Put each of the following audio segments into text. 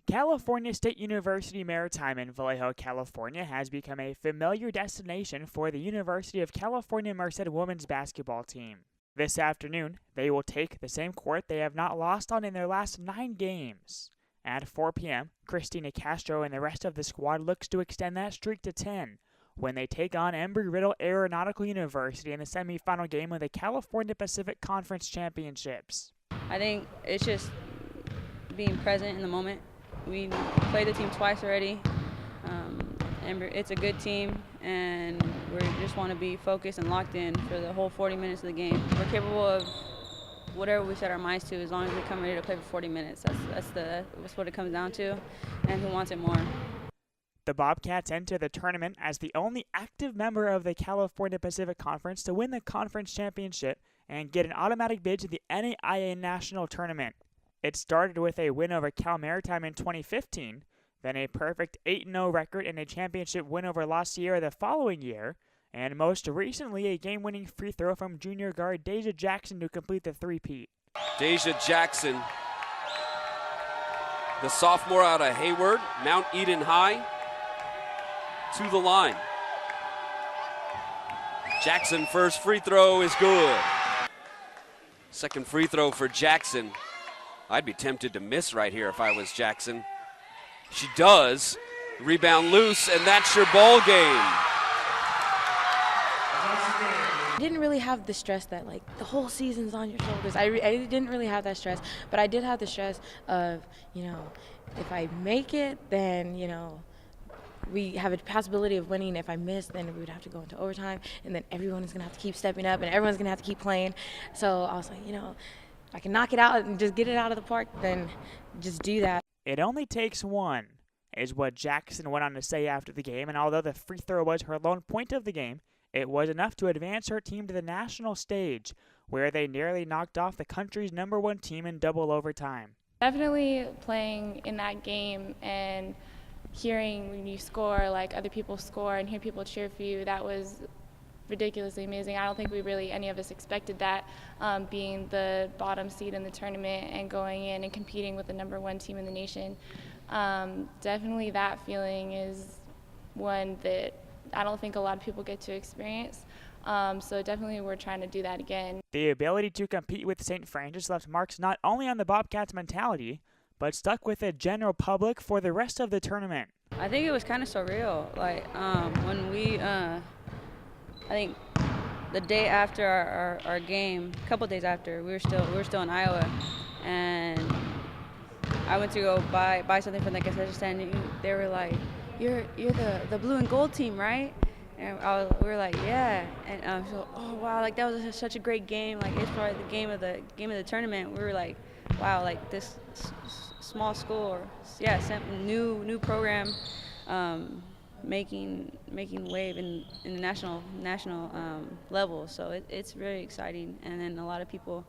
California State University Maritime in Vallejo, California has become a familiar destination for the University of California Merced women's basketball team. This afternoon, they will take the same court they have not lost on in their last 9 games. At 4 p.m., Christina Castro and the rest of the squad looks to extend that streak to 10 when they take on Embry-Riddle Aeronautical University in the semifinal game of the California Pacific Conference Championships. I think it's just being present in the moment. We played the team twice already. It's a good team, and we just want to be focused and locked in for the whole 40 minutes of the game. We're capable of whatever we set our minds to as long as we come ready to play for 40 minutes. That's what it comes down to, and who wants it more. The Bobcats enter the tournament as the only active member of the California Pacific Conference to win the conference championship and get an automatic bid to the NAIA National Tournament. It started with a win over Cal Maritime in 2015, then a perfect 8-0 record and a championship win over La Sierra the following year, and most recently a game-winning free throw from junior guard Deja Jackson to complete the three-peat. Deja Jackson, the sophomore out of Hayward, Mount Eden High, to the line. Jackson first free throw is good. Second free throw for Jackson. I'd be tempted to miss right here if I was Jackson. She does. Rebound loose, and that's your ball game. I didn't really have the stress that, like, the whole season's on your shoulders. I didn't really have that stress, but I did have the stress of, if I make it, then, we have a possibility of winning. If I miss, then we would have to go into overtime, and then everyone is going to have to keep stepping up, and everyone's going to have to keep playing. So I was like, if I can knock it out and just get it out of the park, then just do that. It only takes one, is what Jackson went on to say after the game, and although the free throw was her lone point of the game, it was enough to advance her team to the national stage, where they nearly knocked off the country's #1 team in double overtime. Definitely playing in that game and hearing when you score, like other people score and hear people cheer for you, that was ridiculously amazing. I don't think any of us expected that, being the bottom seed in the tournament and going in and competing with the #1 team in the nation. Definitely that feeling is one that I don't think a lot of people get to experience. So definitely we're trying to do that again. The ability to compete with St. Francis left marks not only on the Bobcats' mentality, but stuck with the general public for the rest of the tournament. I think it was kind of surreal. Like when we, I think the day after our game, a couple days after, we were still in Iowa, and I went to go buy something from the concession stand, and they were like, "You're the blue and gold team, right?" And we were like, "Yeah." And so, oh wow, like that was such a great game. Like it's probably the game of the tournament. We were like, wow, like this small school, or new program, making wave in the national level. So it's very exciting. And then a lot of people,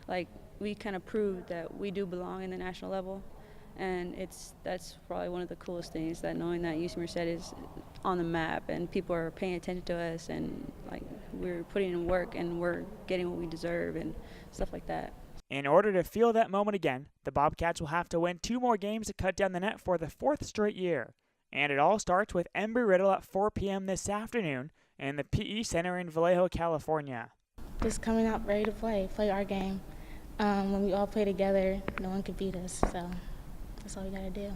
like, we kind of proved that we do belong in the national level, and that's probably one of the coolest things, that knowing that UC Merced is on the map and people are paying attention to us, and like we're putting in work and we're getting what we deserve and stuff like that. In order to feel that moment again, the Bobcats will have to win 2 more games to cut down the net for the 4th straight year. And it all starts with Embry-Riddle at 4 p.m. this afternoon in the PE Center in Vallejo, California. Just coming out ready to play our game. When we all play together, no one can beat us, so that's all we got to do.